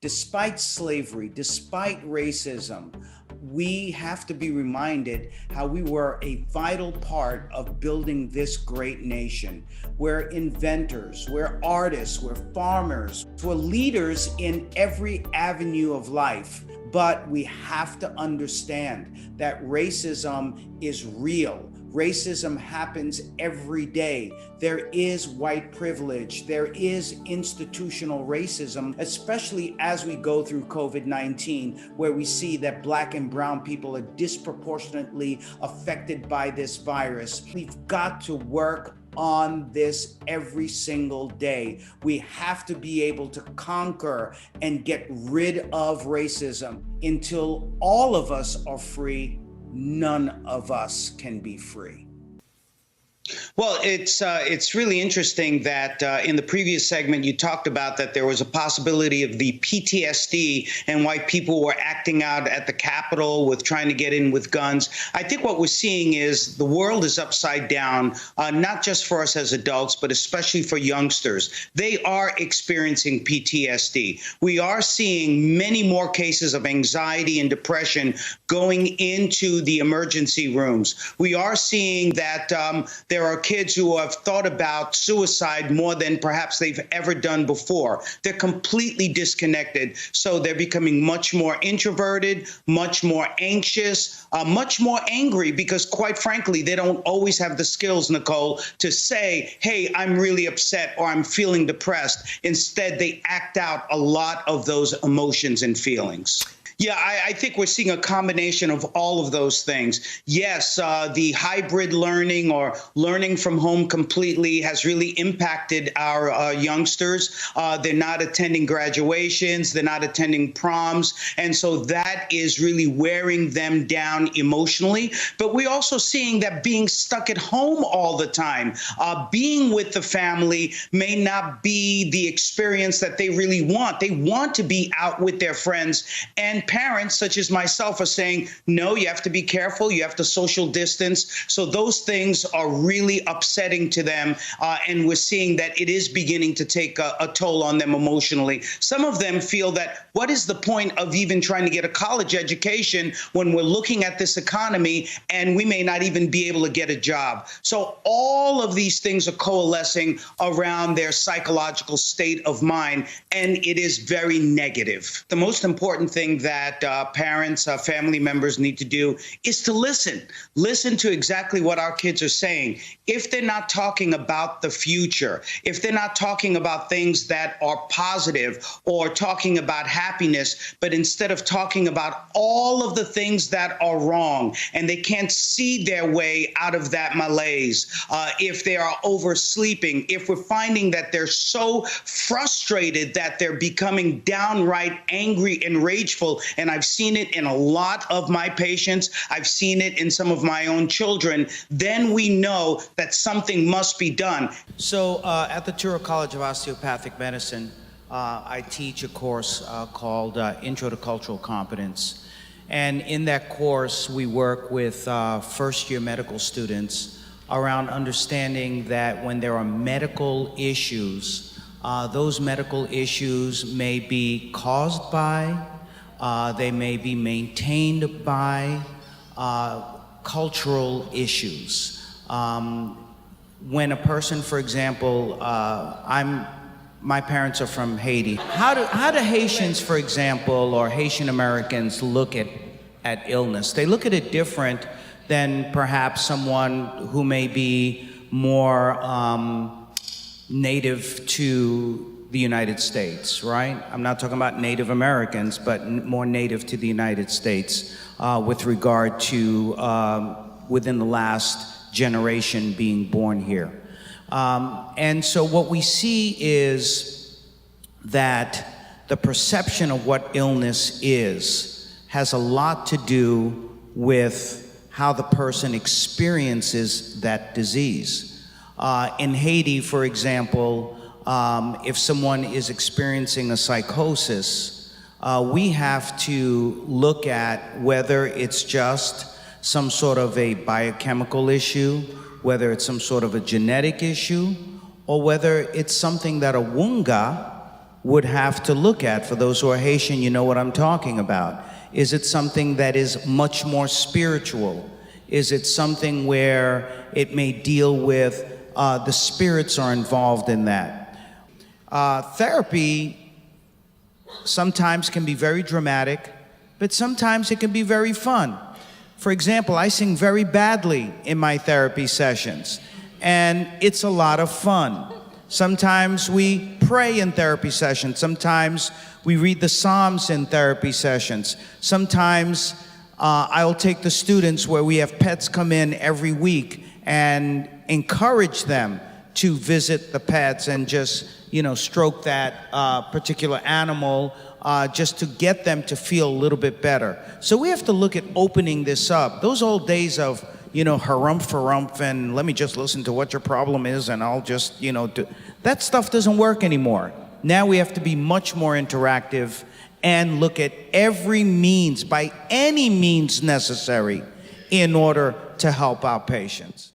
Despite slavery, despite racism, we have to be reminded how we were a vital part of building this great nation. We're inventors, we're artists, we're farmers, we're leaders in every avenue of life. But we have to understand that racism is real. Racism happens every day. There is white privilege. There is institutional racism, especially as we go through COVID-19, where we see that Black and brown people are disproportionately affected by this virus. We've got to work on this every single day. We have to be able to conquer and get rid of racism. Until all of us are free, none of us can be free. Well, it's really interesting that in the previous segment you talked about that there was a possibility of the PTSD and why people were acting out at the Capitol with trying to get in with guns. I think what we're seeing is the world is upside down, not just for us as adults, but especially for youngsters. They are experiencing PTSD. We are seeing many more cases of anxiety and depression going into the emergency rooms. We are seeing that there are kids who have thought about suicide more than perhaps they've ever done before. They're completely disconnected. So they're becoming much more introverted, much more anxious, much more angry because, quite frankly, they don't always have the skills, Nicole, to say, hey, I'm really upset or I'm feeling depressed. Instead, they act out a lot of those emotions and feelings. Yeah, I think we're seeing a combination of all of those things. Yes, the hybrid learning or learning from home completely has really impacted our youngsters. They're not attending graduations, they're not attending proms, and so that is really wearing them down emotionally. But we're also seeing that being stuck at home all the time, being with the family may not be the experience that they really want. They want to be out with their friends, and parents such as myself are saying, no, you have to be careful, you have to social distance. So those things are really upsetting to them. And we're seeing that it is beginning to take a toll on them emotionally. Some of them feel that what is the point of even trying to get a college education when we're looking at this economy and we may not even be able to get a job? So all of these things are coalescing around their psychological state of mind, and it is very negative. The most important thing that parents, family members need to do is to listen to exactly what our kids are saying. If they're not talking about the future, if they're not talking about things that are positive or talking about happiness, but instead of talking about all of the things that are wrong and they can't see their way out of that malaise, if they are oversleeping, if we're finding that they're so frustrated that they're becoming downright angry and rageful, and I've seen it in a lot of my patients, I've seen it in some of my own children, then we know that something must be done. So at the Touro College of Osteopathic Medicine, I teach a course called Intro to Cultural Competence. And in that course, we work with first-year medical students around understanding that when there are medical issues, those medical issues may be caused by, they may be maintained by cultural issues. When a person, for example, my parents are from Haiti. How do Haitians, for example, or Haitian Americans look at illness? They look at it different than perhaps someone who may be more native to the United States, right? I'm not talking about Native Americans, but more native to the United States with regard to within the last generation being born here. And so what we see is that the perception of what illness is has a lot to do with how the person experiences that disease. In Haiti, for example, if someone is experiencing a psychosis, we have to look at whether it's just some sort of a biochemical issue, whether it's some sort of a genetic issue, or whether it's something that a wunga would have to look at. For those who are Haitian, you know what I'm talking about. Is it something that is much more spiritual? Is it something where it may deal with the spirits are involved in that? Therapy sometimes can be very dramatic, but sometimes it can be very fun. For example, I sing very badly in my therapy sessions, and it's a lot of fun. Sometimes we pray in therapy sessions. Sometimes we read the Psalms in therapy sessions. Sometimes I'll take the students where we have pets come in every week and encourage them to visit the pets and just, stroke that particular animal just to get them to feel a little bit better. So we have to look at opening this up. Those old days of, harumph and let me just listen to what your problem is and I'll just, do that stuff doesn't work anymore. Now we have to be much more interactive and look at every means, by any means necessary, in order to help our patients.